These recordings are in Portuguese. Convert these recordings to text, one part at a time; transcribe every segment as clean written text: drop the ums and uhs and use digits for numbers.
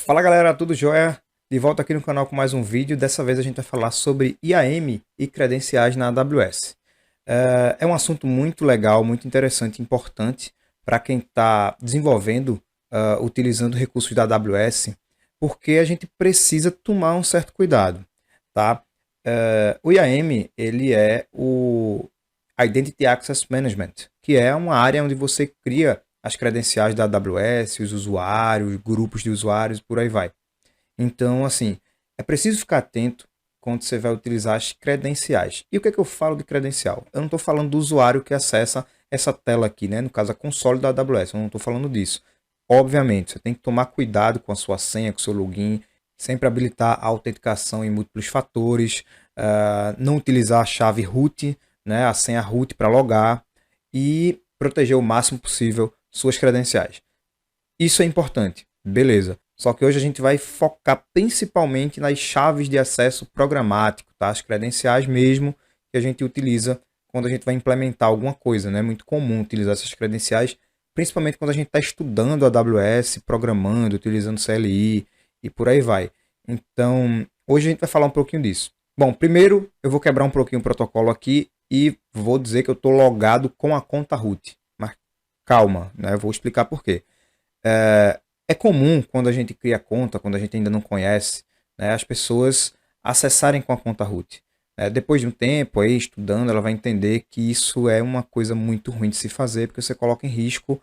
Fala galera, tudo jóia? De volta aqui no canal com mais um vídeo. Dessa vez a gente vai falar sobre IAM e credenciais na AWS. É um assunto muito legal, muito interessante e importante para quem está desenvolvendo, utilizando recursos da AWS, porque a gente precisa tomar um certo cuidado, tá? O IAM, ele é o Identity Access Management, que é uma área onde você cria as credenciais da AWS, os usuários, grupos de usuários, por aí vai. Então, assim, é preciso ficar atento quando você vai utilizar as credenciais. E o que é que eu falo de credencial? Eu não estou falando do usuário que acessa essa tela aqui, né? No caso, a console da AWS. Eu não estou falando disso. Obviamente, você tem que tomar cuidado com a sua senha, com o seu login, sempre habilitar a autenticação em múltiplos fatores, não utilizar a chave root, né? A senha root para logar e proteger o máximo possível suas credenciais. Isso é importante, beleza. Só que hoje a gente vai focar principalmente nas chaves de acesso programático, tá? As credenciais mesmo que a gente utiliza quando a gente vai implementar alguma coisa, né? É muito comum utilizar essas credenciais, principalmente quando a gente está estudando a AWS, programando, utilizando CLI e por aí vai. Então, hoje a gente vai falar um pouquinho disso. Bom, primeiro eu vou quebrar um pouquinho o protocolo aqui e vou dizer que eu estou logado com a conta root. Mas calma, né? Eu vou explicar por quê. É comum quando a gente cria conta, quando a gente ainda não conhece, né, as pessoas acessarem com a conta root. Depois de um tempo aí estudando, ela vai entender que isso é uma coisa muito ruim de se fazer, porque você coloca em risco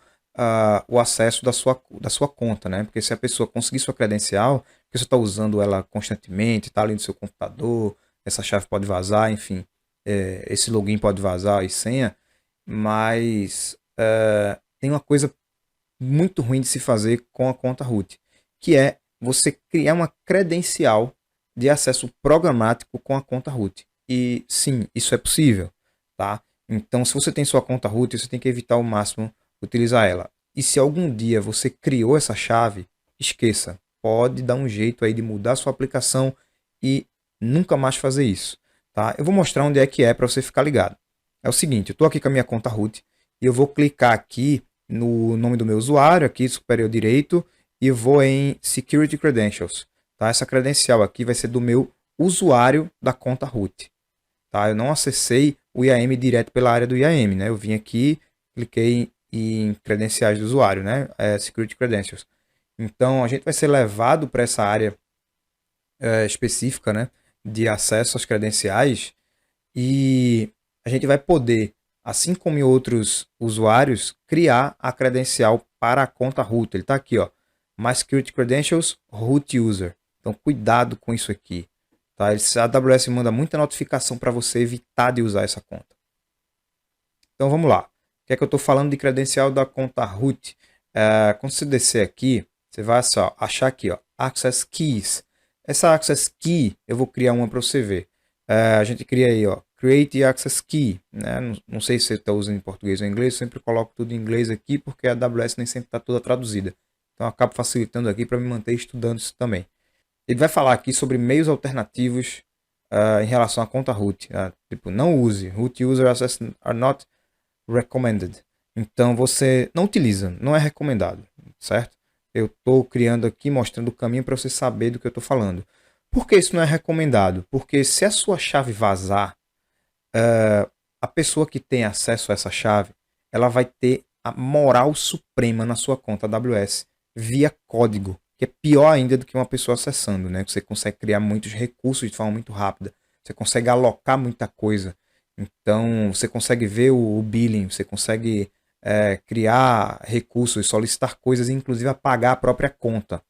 o acesso da sua conta, né? Porque se a pessoa conseguir sua credencial, que você está usando ela constantemente, está ali no seu computador, essa chave pode vazar, enfim, esse login pode vazar e senha, mas tem uma coisa muito ruim de se fazer com a conta root, que é você criar uma credencial de acesso programático com a conta root. E sim, isso é possível, tá? Então, se você tem sua conta root, você tem que evitar ao máximo utilizar ela. E se algum dia você criou essa chave, esqueça. Pode dar um jeito aí de mudar sua aplicação e nunca mais fazer isso, tá? Eu vou mostrar onde é que é para você ficar ligado. É o seguinte, eu estou aqui com a minha conta root e eu vou clicar aqui no nome do meu usuário, aqui superior direito, e vou em Security Credentials. Tá? Essa credencial aqui vai ser do meu usuário da conta root. Tá? Eu não acessei o IAM direto pela área do IAM, né? Eu vim aqui, cliquei em credenciais do usuário, né? Security Credentials. Então a gente vai ser levado para essa área específica, né? De acesso às credenciais e a gente vai poder, assim como em outros usuários, criar a credencial para a conta root. Ele está aqui, ó, My Security Credentials Root User. Então, cuidado com isso aqui. Tá? A AWS manda muita notificação para você evitar de usar essa conta. Então, vamos lá. O que é que eu estou falando de credencial da conta root? Quando você descer aqui, você vai só achar aqui, ó, Access Keys. Essa Access Key, eu vou criar uma para você ver. A gente cria aí, ó, Create Access Key, né? Não sei se você está usando em português ou em inglês, eu sempre coloco tudo em inglês aqui porque a AWS nem sempre está toda traduzida. Então eu acabo facilitando aqui para me manter estudando isso também. Ele vai falar aqui sobre meios alternativos em relação à conta root. Tipo, não use, root user access are not recommended. Então você não utiliza, não é recomendado, certo? Eu estou criando aqui, mostrando o caminho para você saber do que eu estou falando. Por que isso não é recomendado? Porque se a sua chave vazar, a pessoa que tem acesso a essa chave, ela vai ter a moral suprema na sua conta AWS via código, que é pior ainda do que uma pessoa acessando, né? Você consegue criar muitos recursos de forma muito rápida, você consegue alocar muita coisa, então você consegue ver o billing, você consegue criar recursos, solicitar coisas e inclusive apagar a própria conta,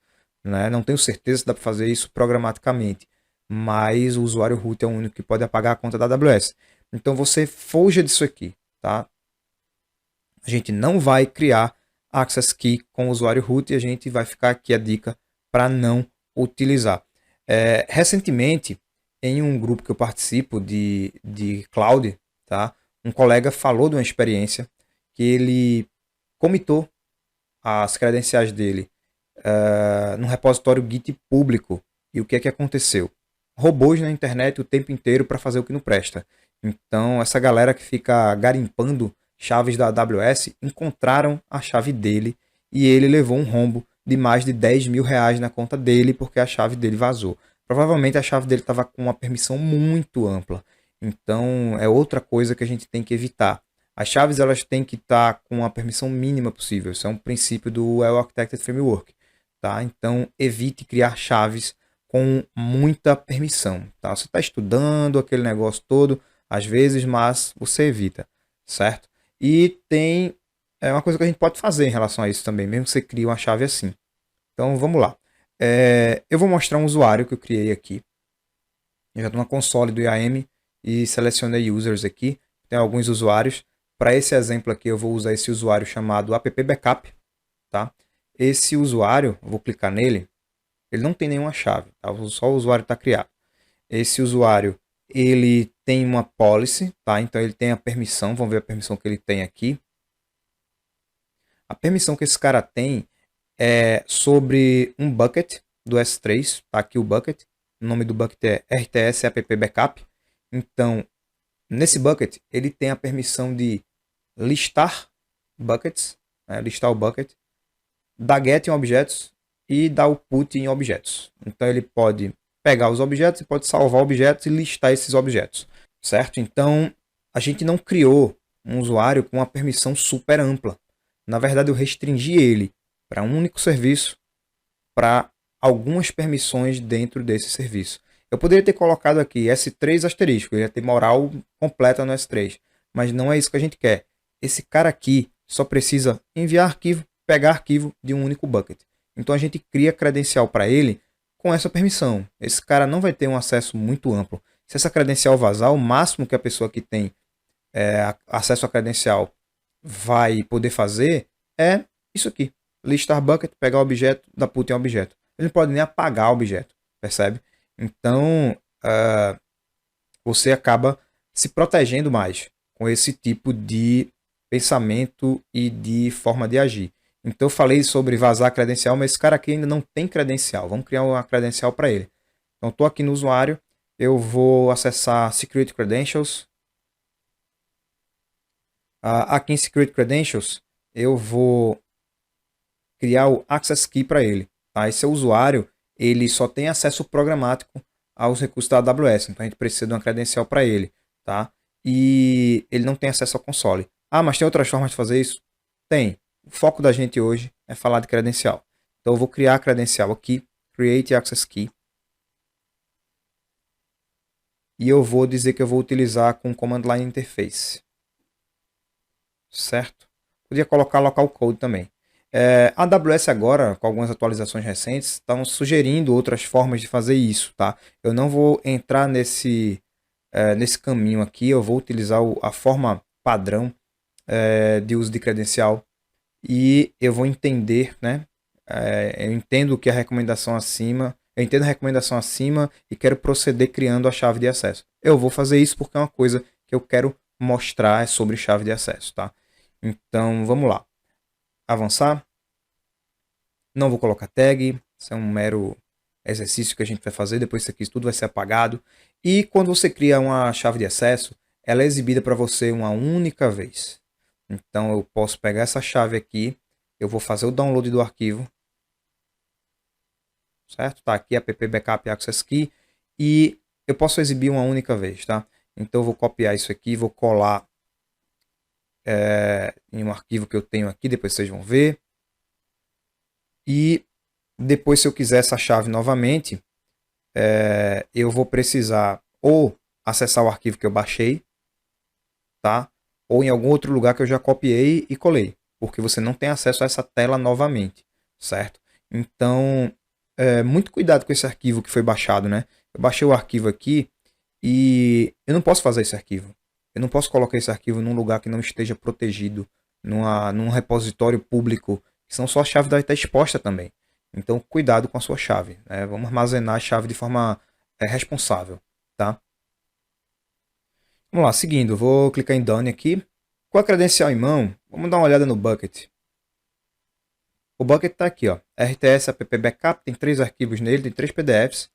né? Não tenho certeza se dá para fazer isso programaticamente, mas o usuário root é o único que pode apagar a conta da AWS. Então você fuja disso aqui, tá? A gente não vai criar access key com o usuário root e a gente vai ficar aqui a dica para não utilizar. Recentemente, em um grupo que eu participo de cloud, tá? Um colega falou de uma experiência que ele comitou as credenciais dele num repositório Git público. E o que é que aconteceu? Robôs na internet o tempo inteiro para fazer o que não presta. Então, essa galera que fica garimpando chaves da AWS encontraram a chave dele e ele levou um rombo de mais de 10 mil reais na conta dele porque a chave dele vazou. Provavelmente a chave dele estava com uma permissão muito ampla. Então é outra coisa que a gente tem que evitar. As chaves elas têm que estar com a permissão mínima possível. Isso é um princípio do Well Architected Framework. Tá? Então evite criar chaves com muita permissão. Tá? Você está estudando aquele negócio todo, às vezes, mas você evita, certo? E tem uma coisa que a gente pode fazer em relação a isso também, mesmo que você crie uma chave assim. Então vamos lá. Eu vou mostrar um usuário que eu criei aqui. Eu já estou na console do IAM e selecionei users aqui. Tem alguns usuários. Para esse exemplo aqui eu vou usar esse usuário chamado appbackup. Tá? Esse usuário, eu vou clicar nele, ele não tem nenhuma chave, tá? Só o usuário está criado. Esse usuário, ele tem uma policy, tá? Então ele tem a permissão, vamos ver a permissão que ele tem aqui. A permissão que esse cara tem é sobre um bucket do S3, tá aqui o bucket. O nome do bucket é RTS app backup. Então, nesse bucket, ele tem a permissão de listar buckets, né? Listar o bucket, dar get em objetos e dar o put em objetos. Então ele pode pegar os objetos e pode salvar objetos e listar esses objetos, certo? Então a gente não criou um usuário com uma permissão super ampla. Na verdade eu restringi ele para um único serviço, para algumas permissões dentro desse serviço. Eu poderia ter colocado aqui S3 asterisco, eu ia ter moral completa no S3, mas não é isso que a gente quer. Esse cara aqui só precisa enviar arquivo, pegar arquivo de um único bucket. Então a gente cria credencial para ele com essa permissão. Esse cara não vai ter um acesso muito amplo. Se essa credencial vazar, o máximo que a pessoa que tem acesso à credencial vai poder fazer é isso aqui. Listar bucket, pegar o objeto, dar put em objeto. Ele não pode nem apagar o objeto, percebe? Então você acaba se protegendo mais com esse tipo de pensamento e de forma de agir. Então eu falei sobre vazar credencial, mas esse cara aqui ainda não tem credencial. Vamos criar uma credencial para ele. Então estou aqui no usuário, eu vou acessar Security Credentials. Aqui em Security Credentials eu vou criar o Access Key para ele. Tá? Esse usuário ele só tem acesso programático aos recursos da AWS, então a gente precisa de uma credencial para ele. Tá? E ele não tem acesso ao console. Mas tem outras formas de fazer isso? Tem. O foco da gente hoje é falar de credencial. Então eu vou criar a credencial aqui, Create Access Key. E eu vou dizer que eu vou utilizar com Command Line Interface. Certo? Podia colocar local code também. A AWS agora, com algumas atualizações recentes, estão sugerindo outras formas de fazer isso. Tá? Eu não vou entrar nesse caminho aqui, eu vou utilizar a forma padrão de uso de credencial. E eu vou entender, né? Eu entendo que a recomendação acima, eu entendo a recomendação acima e quero proceder criando a chave de acesso. Eu vou fazer isso porque é uma coisa que eu quero mostrar sobre chave de acesso, tá? Então, vamos lá. Avançar. Não vou colocar tag, isso é um mero exercício que a gente vai fazer, depois isso aqui tudo vai ser apagado. E quando você cria uma chave de acesso, ela é exibida para você uma única vez. Então eu posso pegar essa chave aqui, eu vou fazer o download do arquivo, certo? Tá aqui app backup access key e eu posso exibir uma única vez, tá? Então eu vou copiar isso aqui, vou colar em um arquivo que eu tenho aqui, depois vocês vão ver. E depois, se eu quiser essa chave novamente, eu vou precisar ou acessar o arquivo que eu baixei, tá? Ou em algum outro lugar que eu já copiei e colei, porque você não tem acesso a essa tela novamente, certo? Então, muito cuidado com esse arquivo que foi baixado, né? Eu baixei o arquivo aqui e eu não posso fazer esse arquivo. Eu não posso colocar esse arquivo num lugar que não esteja protegido, num repositório público, senão sua chave vai estar exposta também. Então, cuidado com a sua chave, né? Vamos armazenar a chave de forma responsável, tá? Vamos lá, seguindo, vou clicar em Done aqui. Com a credencial em mão, vamos dar uma olhada no bucket. O bucket está aqui, ó, RTS app backup, tem 3 arquivos nele, tem 3 PDFs.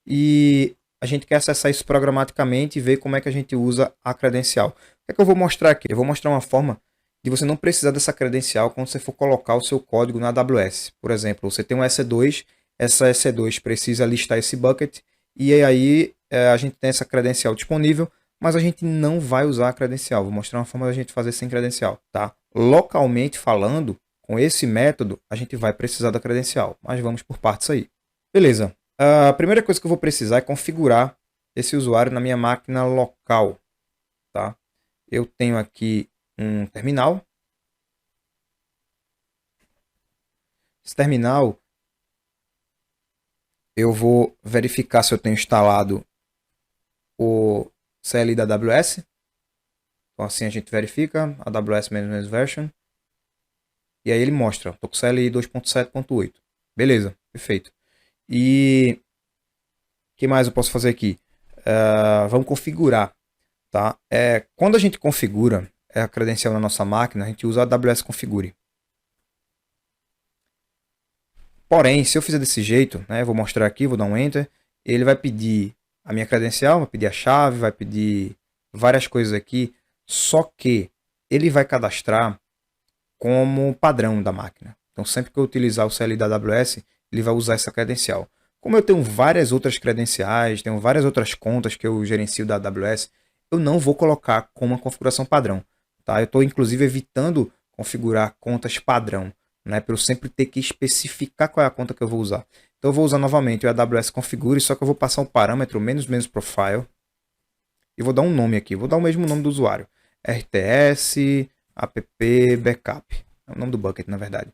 E a gente quer acessar isso programaticamente e ver como é que a gente usa a credencial. O que é que eu vou mostrar aqui? Eu vou mostrar uma forma de você não precisar dessa credencial quando você for colocar o seu código na AWS. Por exemplo, você tem um EC2, essa EC2 precisa listar esse bucket, e aí a gente tem essa credencial disponível, mas a gente não vai usar a credencial. Vou mostrar uma forma da gente fazer sem credencial, tá? Localmente falando, com esse método, a gente vai precisar da credencial, mas vamos por partes aí. Beleza. A primeira coisa que eu vou precisar é configurar esse usuário na minha máquina local, tá? Eu tenho aqui um terminal. Esse terminal, eu vou verificar se eu tenho instalado o CLI da AWS. Então assim a gente verifica, AWS -, version. E aí ele mostra, estou com CLI 2.7.8. Beleza, perfeito. E o que mais eu posso fazer aqui? Vamos configurar. Tá? Quando a gente configura a credencial na nossa máquina, a gente usa a AWS Configure. Porém, se eu fizer desse jeito, né, vou mostrar aqui, vou dar um Enter, ele vai pedir a minha credencial, vai pedir a chave, vai pedir várias coisas aqui, só que ele vai cadastrar como padrão da máquina. Então, sempre que eu utilizar o CLI da AWS, ele vai usar essa credencial. Como eu tenho várias outras credenciais, tenho várias outras contas que eu gerencio da AWS, eu não vou colocar como uma configuração padrão. Tá? Eu estou, inclusive, evitando configurar contas padrão, né, para eu sempre ter que especificar qual é a conta que eu vou usar. Então, eu vou usar novamente o AWS Configure, só que eu vou passar um parâmetro menos profile e vou dar um nome aqui. Vou dar o mesmo nome do usuário. RTS app backup. É o nome do bucket, na verdade.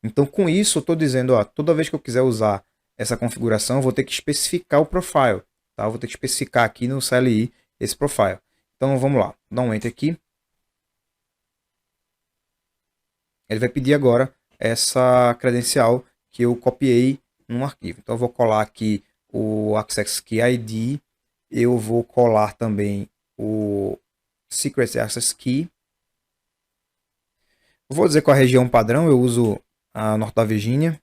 Então, com isso, eu estou dizendo, ó, toda vez que eu quiser usar essa configuração, eu vou ter que especificar o profile. Tá? Eu vou ter que especificar aqui no CLI esse profile. Então, vamos lá. Vou dar um Enter aqui. Ele vai pedir agora essa credencial que eu copiei num arquivo. Então, eu vou colar aqui o Access Key ID. Eu vou colar também o Secret Access Key. Eu vou dizer qual a região padrão, eu uso a Norte da Virgínia,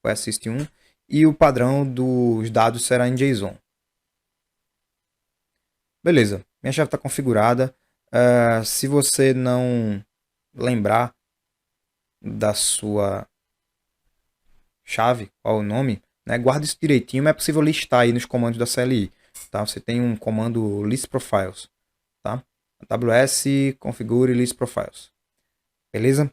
o SYST1, e o padrão dos dados será em JSON. Beleza, minha chave está configurada. Se você não lembrar da sua chave, qual é o nome, né, guarda isso direitinho, mas é possível listar aí nos comandos da CLI. Tá? Você tem um comando list profiles. Tá? AWS configure list profiles. Beleza?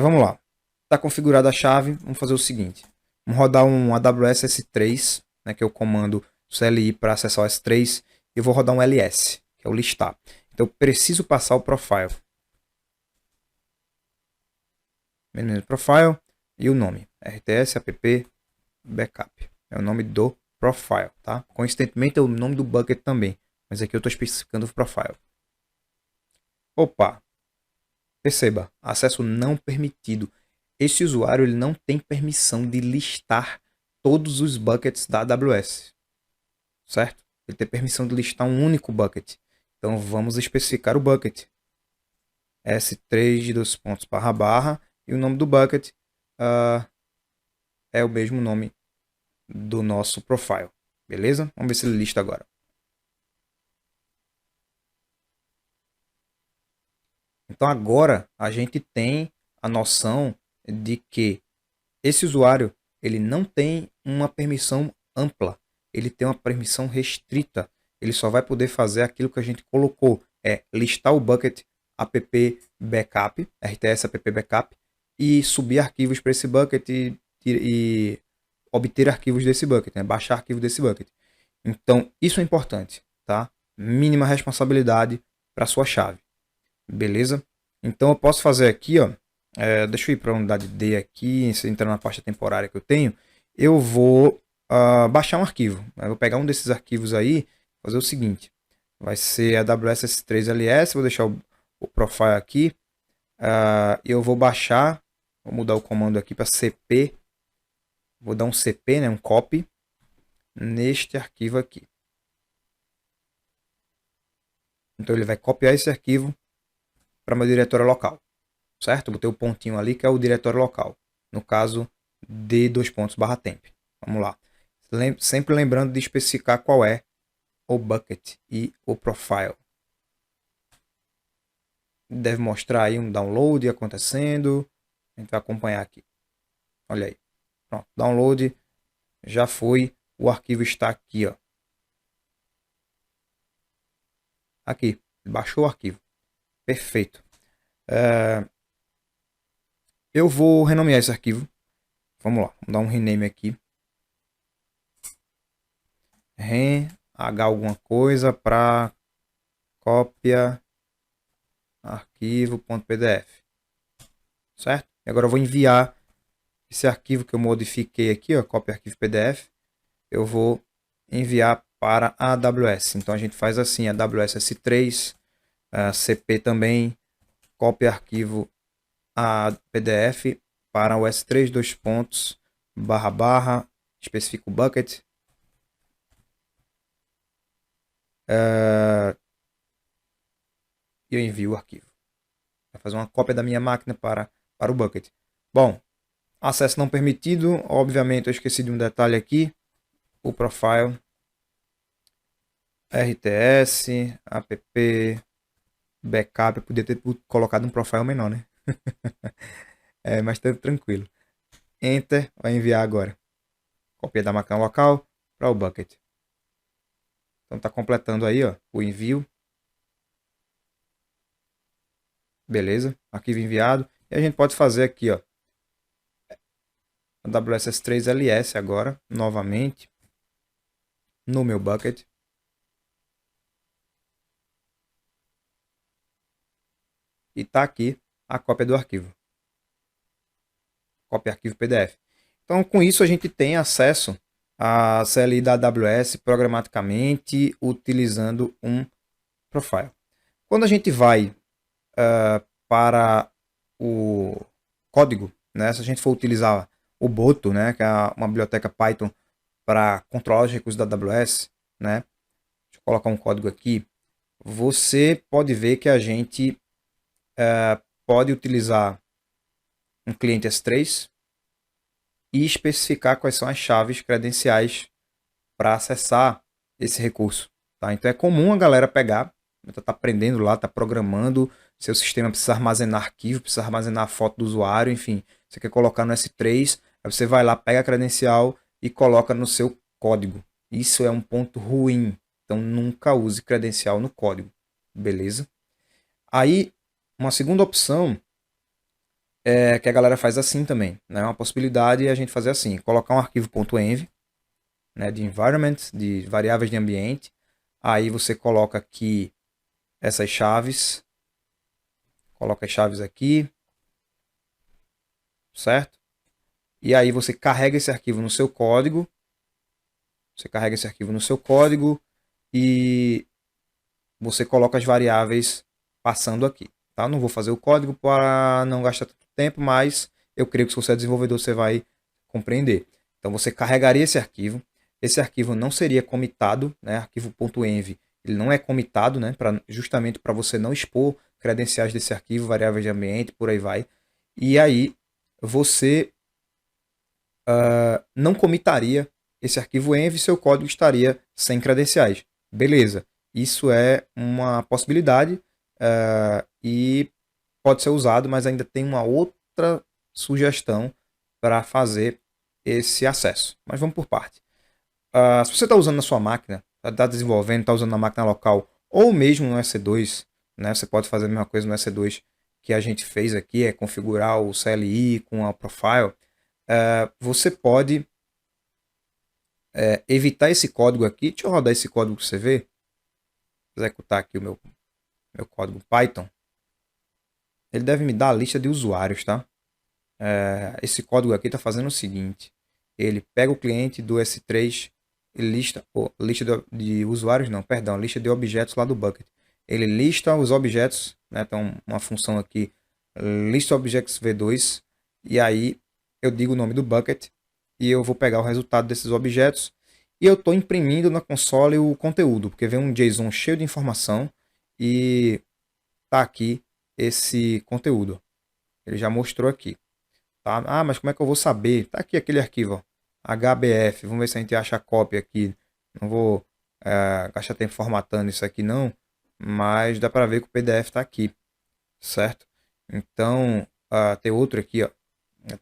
Vamos lá. Está configurada a chave. Vamos fazer o seguinte. Vamos rodar um AWS S3, né, que é o comando CLI para acessar o S3. E eu vou rodar um ls, que é o listar. Então eu preciso passar o profile. Profile e o nome. RTS app backup. É o nome do profile. Tá? Coincidentemente é o nome do bucket também. Mas aqui eu estou especificando o profile. Opa! Perceba, acesso não permitido. Esse usuário ele não tem permissão de listar todos os buckets da AWS, certo? Ele tem permissão de listar um único bucket. Então vamos especificar o bucket. S3 dos pontos // e o nome do bucket é o mesmo nome do nosso profile. Beleza? Vamos ver se ele lista agora. Então agora a gente tem a noção de que esse usuário ele não tem uma permissão ampla, ele tem uma permissão restrita. Ele só vai poder fazer aquilo que a gente colocou, listar o bucket app backup, RTS app backup, e subir arquivos para esse bucket e obter arquivos desse bucket, né? Baixar arquivos desse bucket. Então isso é importante, tá? Mínima responsabilidade para sua chave. Beleza? Então eu posso fazer aqui, ó, deixa eu ir para a unidade D aqui, se entrar na pasta temporária que eu tenho, eu vou baixar um arquivo. Eu vou pegar um desses arquivos aí, fazer o seguinte, vai ser AWS S3LS, vou deixar o profile aqui, eu vou baixar, vou mudar o comando aqui para cp, vou dar um cp, né, um copy, neste arquivo aqui. Então ele vai copiar esse arquivo para meu diretório local, certo? Botei o pontinho ali que é o diretório local, no caso de /temp. Vamos lá. Sempre lembrando de especificar qual é o bucket e o profile. deve mostrar aí um download acontecendo. A gente vai acompanhar aqui. Olha aí. Pronto, download já foi. O arquivo está aqui, ó. Aqui, baixou o arquivo. Perfeito. Eu vou renomear esse arquivo. Vamos lá, vamos dar um rename aqui. H alguma coisa para cópia arquivo.pdf. Certo? E agora eu vou enviar esse arquivo que eu modifiquei aqui, ó, cópia arquivo PDF. Eu vou enviar para a AWS. Então a gente faz assim, AWS S3, CP também, cópia arquivo a PDF para o S3, dois pontos, barra, barra, especifica o bucket. E eu envio o arquivo. Vai fazer uma cópia da minha máquina para o bucket. Bom, acesso não permitido. Obviamente eu esqueci de um detalhe aqui. O profile. RTS, app, backup. Eu podia ter colocado um profile menor, né? Mas tá tranquilo. Enter, vai enviar agora. Cópia da máquina local para o bucket. Então tá completando aí, ó, o envio. Beleza, arquivo enviado. E a gente pode fazer aqui, ó, AWS S3LS agora, novamente, no meu bucket. E tá aqui a cópia do arquivo. Cópia arquivo PDF. Então, com isso, a gente tem acesso à CLI da AWS programaticamente utilizando um profile. Quando a gente vai para o código, né, se a gente for utilizar o Boto, né, que é uma biblioteca Python para controlar os recursos da AWS, né, deixa eu colocar um código aqui, você pode ver que a gente pode utilizar um cliente S3 e especificar quais são as chaves credenciais para acessar esse recurso. Tá? Então é comum a galera pegar, tá aprendendo lá, tá programando, seu sistema precisa armazenar arquivo, precisa armazenar a foto do usuário, enfim, você quer colocar no S3, aí você vai lá, pega a credencial e coloca no seu código. Isso é um ponto ruim, então nunca use credencial no código, beleza? Aí, uma segunda opção é que a galera faz assim também, né? Uma possibilidade é a gente fazer assim, colocar um arquivo .env, né, de environment, de variáveis de ambiente. Aí você coloca aqui essas chaves, coloca as chaves aqui, certo? E aí você carrega esse arquivo no seu código, e você coloca as variáveis passando aqui. Tá? Não vou fazer o código para não gastar tanto tempo, mas eu creio que se você é desenvolvedor você vai compreender. Então você carregaria esse arquivo não seria comitado, né? Arquivo .env, ele não é comitado, né? Justamente para você não expor credenciais desse arquivo, variáveis de ambiente, por aí vai. E aí você não comitaria esse arquivo env e seu código estaria sem credenciais. Beleza, isso é uma possibilidade e pode ser usado, mas ainda tem uma outra sugestão para fazer esse acesso. Mas vamos por parte. Se você está usando na sua máquina, está desenvolvendo, está usando na máquina local ou mesmo no EC2, né, você pode fazer a mesma coisa no EC2 que a gente fez aqui, é configurar o CLI com a profile. Você pode evitar esse código aqui. Deixa eu rodar esse código para você ver. Executar aqui o meu código Python. Ele deve me dar a lista de usuários, tá? Esse código aqui está fazendo o seguinte. Ele pega o cliente do S3, ele lista de usuários, não, perdão, lista de objetos lá do bucket. Ele lista os objetos, né? Então uma função aqui, list objects v2, e aí eu digo o nome do bucket e eu vou pegar o resultado desses objetos e eu estou imprimindo na console o conteúdo, porque vem um JSON cheio de informação e tá aqui esse conteúdo. Ele já mostrou aqui. Tá? Ah, mas como é que eu vou saber? Tá aqui aquele arquivo, ó, HBF. Vamos ver se a gente acha a cópia aqui. Não vou gastar tempo formatando isso aqui não, mas dá para ver que o PDF está aqui. certo? Então, tem outro aqui, ó.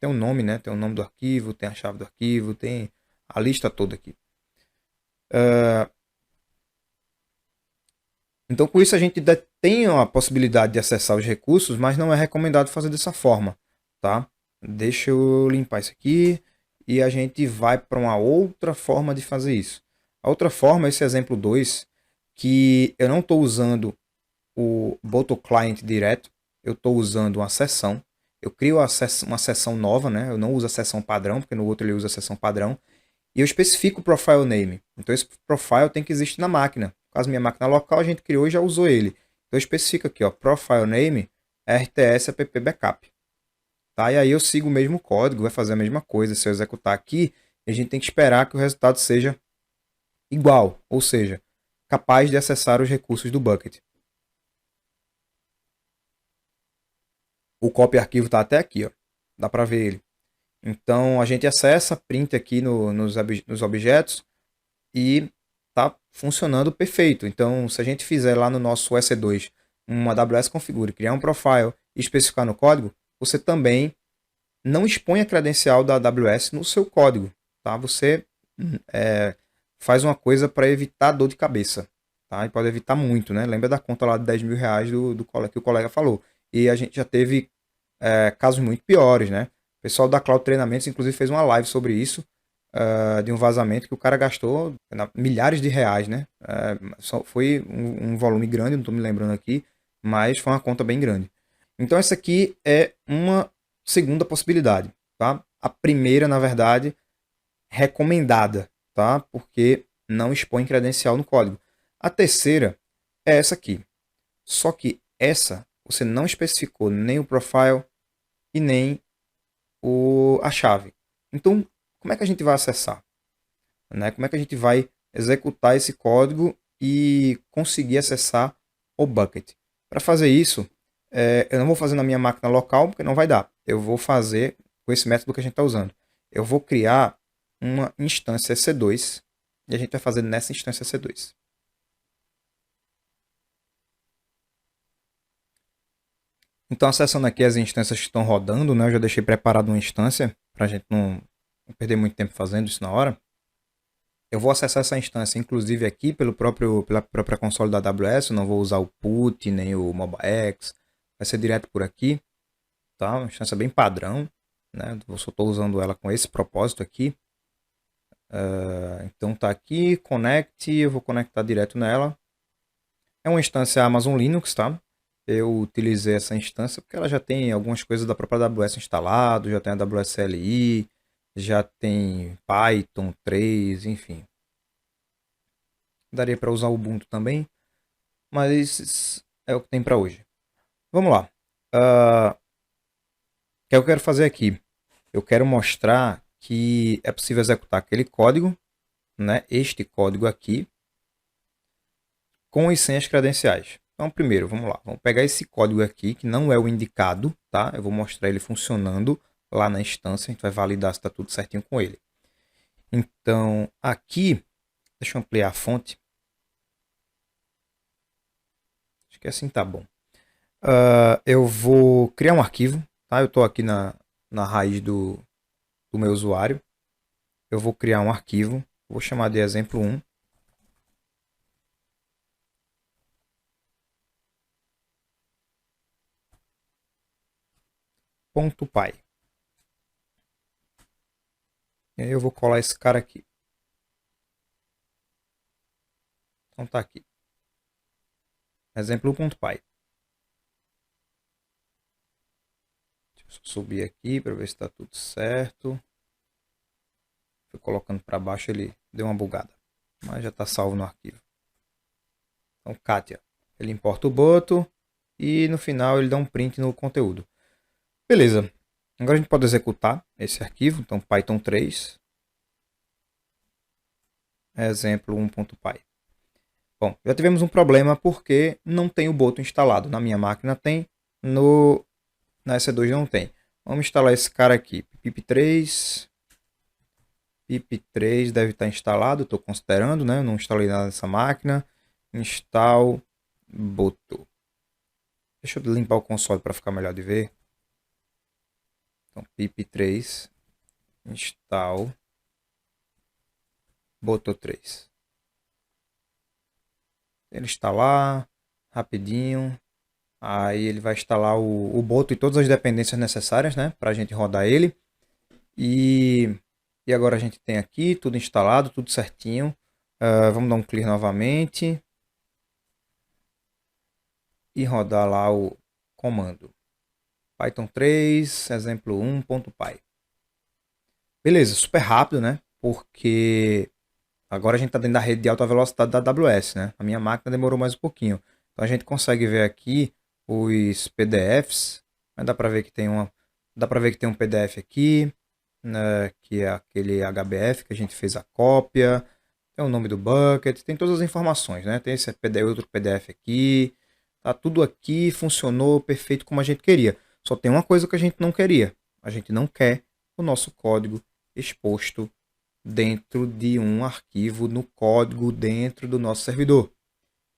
Tem um nome, né? Tem o nome do arquivo, tem a chave do arquivo, tem a lista toda aqui. Então, com isso, a gente tem a possibilidade de acessar os recursos, mas não é recomendado fazer dessa forma, tá? Deixa eu limpar isso aqui e a gente vai para uma outra forma de fazer isso. A outra forma, esse exemplo 2, que eu não estou usando o Boto Client direto, eu estou usando uma sessão. Eu crio uma sessão nova, né? Eu não uso a sessão padrão, porque no outro ele usa a sessão padrão. E eu especifico o profile name. Então esse profile tem que existir na máquina. No caso, minha máquina local, a gente criou e já usou ele. Então eu especifico aqui, ó, profile name RTS app backup. Tá? E aí eu sigo o mesmo código, vai fazer a mesma coisa. Se eu executar aqui, a gente tem que esperar que o resultado seja igual, ou seja, capaz de acessar os recursos do bucket. O copy arquivo está até aqui, ó. Dá para ver ele. Então a gente acessa, print aqui nos objetos e está funcionando perfeito. Então, se a gente fizer lá no nosso EC2 uma AWS configure, criar um profile e especificar no código, você também não expõe a credencial da AWS no seu código. Tá? Você faz uma coisa para evitar dor de cabeça. Tá? E pode evitar muito. Né? Lembra da conta lá de 10 mil reais que o colega falou. E a gente já teve casos muito piores. Né? O pessoal da Cloud Treinamentos, inclusive, fez uma live sobre isso de um vazamento que o cara gastou milhares de reais, né? Foi um volume grande, não estou me lembrando aqui, mas foi uma conta bem grande. Então essa aqui é uma segunda possibilidade, tá? A primeira, na verdade, recomendada, tá? Porque não expõe credencial no código. A terceira é essa aqui. Só que essa você não especificou nem o profile e nem a chave. Então, como é que a gente vai acessar? Né? Como é que a gente vai executar esse código e conseguir acessar o bucket? Para fazer isso, eu não vou fazer na minha máquina local, porque não vai dar. Eu vou fazer com esse método que a gente está usando. Eu vou criar uma instância EC2 e a gente vai fazer nessa instância EC2. Então, acessando aqui as instâncias que estão rodando, né, eu já deixei preparado uma instância para a gente não perder muito tempo fazendo isso na hora. Eu vou acessar essa instância, inclusive aqui pela própria console da AWS, eu não vou usar o PUT nem o MobileX, vai ser direto por aqui, tá? Uma instância bem padrão, né? Eu só estou usando ela com esse propósito aqui. Então tá aqui, connect, eu vou conectar direto nela. É uma instância Amazon Linux, tá? Eu utilizei essa instância porque ela já tem algumas coisas da própria AWS instalado, já tem a AWS LI, já tem Python 3, enfim. Daria para usar o Ubuntu também, mas é o que tem para hoje. Vamos lá. O que eu quero fazer aqui? Eu quero mostrar que é possível executar aquele código, né? Este código aqui, com e sem as credenciais. Então, primeiro, vamos lá. Vamos pegar esse código aqui, que não é o indicado, tá? Eu vou mostrar ele funcionando lá na instância. A gente vai validar se está tudo certinho com ele. Então, aqui, deixa eu ampliar a fonte. Acho que assim tá bom. Eu vou criar um arquivo, tá? Eu estou aqui na raiz do meu usuário. Eu vou criar um arquivo, vou chamar de exemplo 1. .py. E aí eu vou colar esse cara aqui. Então tá aqui. Exemplo.py. Deixa eu subir aqui para ver se está tudo certo. Fui colocando para baixo, ele deu uma bugada. Mas já está salvo no arquivo. Então, Katia. Ele importa o boto e no final ele dá um print no conteúdo. Beleza. Agora a gente pode executar esse arquivo. Então, Python 3. Exemplo 1.py. Bom, já tivemos um problema porque não tem o boto instalado. Na minha máquina tem, na EC2 não tem. Vamos instalar esse cara aqui, pip3. pip3 deve estar instalado, estou considerando, né? Eu não instalei nada nessa máquina. Install boto. Deixa eu limpar o console para ficar melhor de ver. Então, pip3 install boto3. Ele está lá, rapidinho. Aí ele vai instalar o boto e todas as dependências necessárias, né, para a gente rodar ele. E agora a gente tem aqui tudo instalado, tudo certinho. Vamos dar um clear novamente. E rodar lá o comando. Python 3, exemplo 1.py. Beleza, super rápido, né? Porque agora a gente está dentro da rede de alta velocidade da AWS, né? A minha máquina demorou mais um pouquinho. Então a gente consegue ver aqui os PDFs. Dá para ver que tem um PDF aqui, né? Que é aquele HBF que a gente fez a cópia. Tem o nome do bucket, tem todas as informações, né? Tem esse PDF, outro PDF aqui. Tá tudo aqui, funcionou perfeito como a gente queria. Só tem uma coisa que a gente não queria. A gente não quer o nosso código exposto dentro de um arquivo no código dentro do nosso servidor.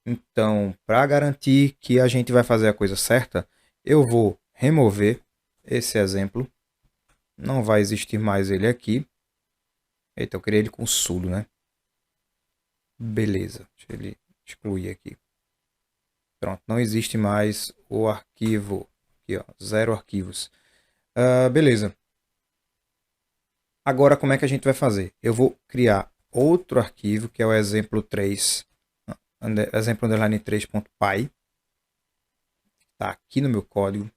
Então, para garantir que a gente vai fazer a coisa certa, eu vou remover esse exemplo. Não vai existir mais ele aqui. Eita, eu criei ele com sudo, né? Beleza, deixa ele excluir aqui. Pronto, não existe mais o arquivo. Aqui, ó, 0 arquivos. Beleza. Agora, como é que a gente vai fazer? Eu vou criar outro arquivo, que é o exemplo 3, exemplo underline 3.py. Está aqui no meu código. Vou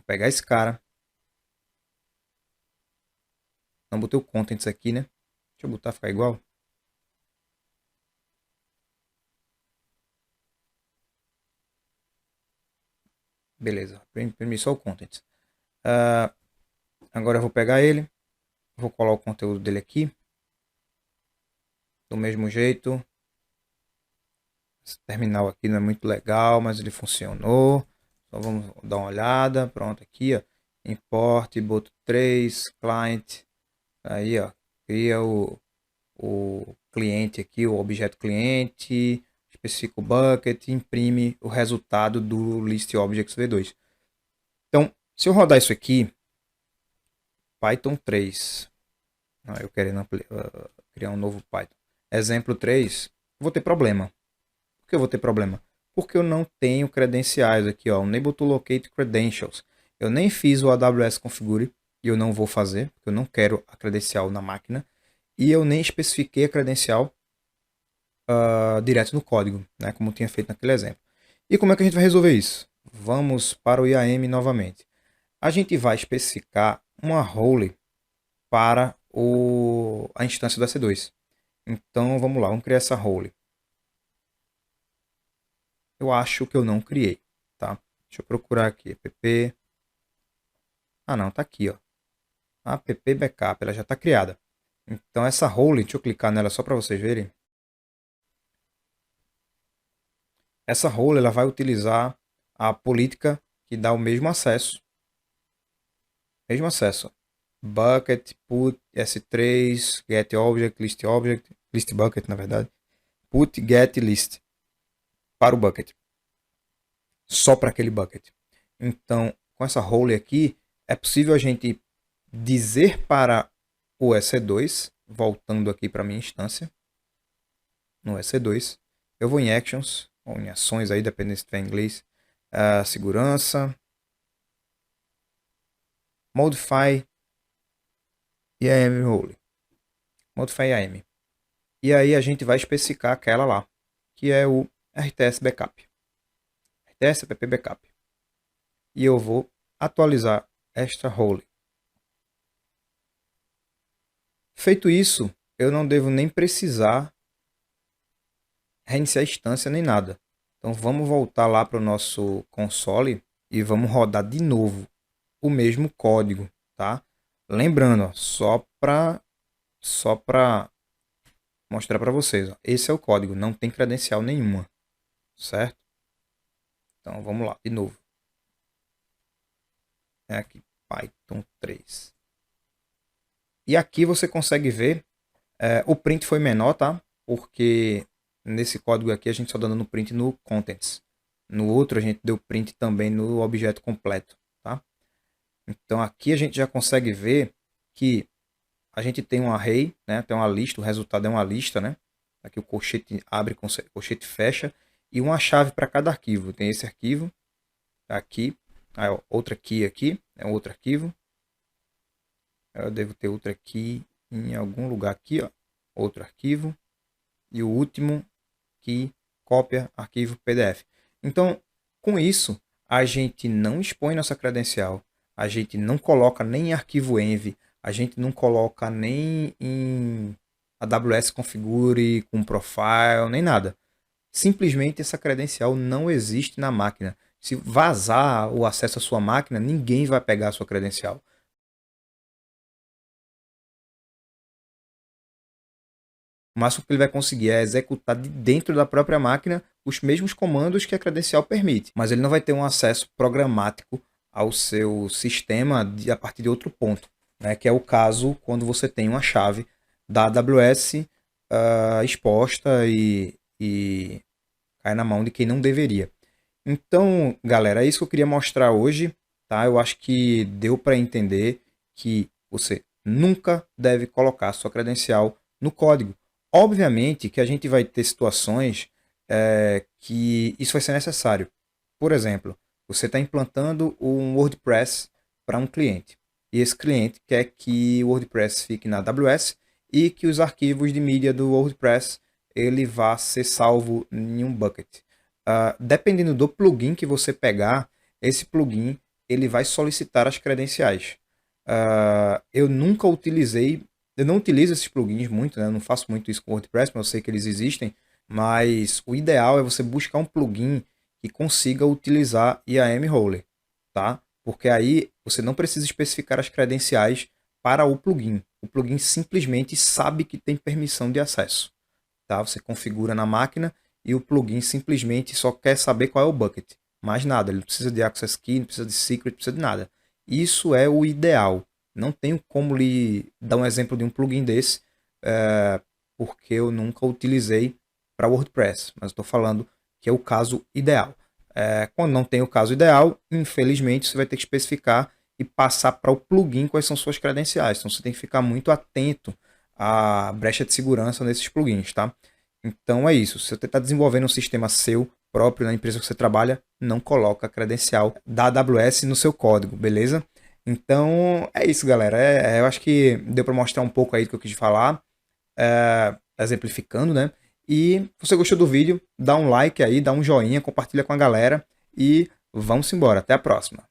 pegar esse cara. Não botei o contents aqui, né? Deixa eu botar, ficar igual. Beleza, imprimi só o contents. Agora eu vou pegar ele. Vou colar o conteúdo dele aqui. Do mesmo jeito. Esse terminal aqui não é muito legal, mas ele funcionou. Então vamos dar uma olhada. Pronto, aqui, ó. Import, boto 3, client. Aí, ó. Cria o cliente aqui, o objeto cliente. Especifica o bucket. Imprime o resultado do list objects v2. Então, se eu rodar isso aqui, Python 3. Eu querendo criar um novo Python. Exemplo 3, vou ter problema. Por que eu vou ter problema? Porque eu não tenho credenciais aqui, ó, Unable to Locate Credentials. Eu nem fiz o AWS Configure e eu não vou fazer, porque eu não quero a credencial na máquina. E eu nem especifiquei a credencial direto no código, né, como eu tinha feito naquele exemplo. E como é que a gente vai resolver isso? Vamos para o IAM novamente. A gente vai especificar uma role para a instância do EC2. Então vamos lá, vamos criar essa role. Eu acho que eu não criei, tá? Deixa eu procurar aqui, app. Ah não, tá aqui, ó. App backup, ela já está criada. Então essa role, deixa eu clicar nela só para vocês verem. Essa role ela vai utilizar a política que dá o mesmo acesso. Mesmo acesso. Bucket, put, s3, get object, list bucket na verdade. Put, get, list. Para o bucket. Só para aquele bucket. Então, com essa role aqui, é possível a gente dizer para o EC2, voltando aqui para a minha instância, no EC2, eu vou em Actions, ou em ações aí, dependendo se tiver em inglês, segurança, Modify IAM Role, Modify IAM. E aí a gente vai especificar aquela lá, que é o RTS Backup. RTS app Backup. E eu vou atualizar esta role. Feito isso, eu não devo nem precisar reiniciar a instância nem nada. Então vamos voltar lá para o nosso console e vamos rodar de novo o mesmo código, tá? Lembrando, ó, só para mostrar para vocês, ó, esse é o código, não tem credencial nenhuma, certo? Então vamos lá, de novo. É aqui, Python 3. E aqui você consegue ver, o print foi menor, tá? Porque nesse código aqui a gente só dando no print no contents. No outro a gente deu print também no objeto completo, tá? Então aqui a gente já consegue ver que a gente tem um array, né? Tem uma lista, o resultado é uma lista, né? Aqui o colchete abre, colchete fecha, e uma chave para cada arquivo. Tem esse arquivo, aqui, aí, ó, outra key aqui, é um outro arquivo. Eu devo ter outra key em algum lugar aqui, ó, outro arquivo. E o último, que cópia arquivo PDF. Então, com isso, a gente não expõe nossa credencial, a gente não coloca nem em arquivo env, a gente não coloca nem em AWS configure com profile, nem nada. Simplesmente essa credencial não existe na máquina. Se vazar o acesso à sua máquina, ninguém vai pegar a sua credencial. O máximo que ele vai conseguir é executar de dentro da própria máquina os mesmos comandos que a credencial permite, mas ele não vai ter um acesso programático ao seu sistema a partir de outro ponto, né? Que é o caso quando você tem uma chave da AWS exposta e cai na mão de quem não deveria. Então, galera, é isso que eu queria mostrar hoje, tá? Eu acho que deu para entender que você nunca deve colocar sua credencial no código. Obviamente que a gente vai ter situações que isso vai ser necessário. Por exemplo, você está implantando um WordPress para um cliente. E esse cliente quer que o WordPress fique na AWS e que os arquivos de mídia do WordPress ele vá ser salvo em um bucket. Dependendo do plugin que você pegar, esse plugin ele vai solicitar as credenciais. Eu nunca utilizei, eu não utilizo esses plugins muito, né? Eu não faço muito isso com o WordPress, mas eu sei que eles existem. Mas o ideal é você buscar um plugin que consiga utilizar IAM Roller, tá? Porque aí você não precisa especificar as credenciais para o plugin. O plugin simplesmente sabe que tem permissão de acesso, tá? Você configura na máquina e o plugin simplesmente só quer saber qual é o bucket. Mais nada, ele não precisa de access key, não precisa de secret, não precisa de nada. Isso é o ideal. Não tenho como lhe dar um exemplo de um plugin desse, porque eu nunca utilizei para WordPress, mas estou falando que é o caso ideal. Quando não tem o caso ideal, infelizmente você vai ter que especificar e passar para o plugin quais são suas credenciais. Então você tem que ficar muito atento à brecha de segurança nesses plugins, tá? Então é isso. Se você está desenvolvendo um sistema seu próprio na empresa que você trabalha, não coloca a credencial da AWS no seu código, beleza? Então é isso, galera. Eu acho que deu para mostrar um pouco aí do que eu quis falar, exemplificando, né? E se você gostou do vídeo, dá um like aí, dá um joinha, compartilha com a galera e vamos embora. Até a próxima.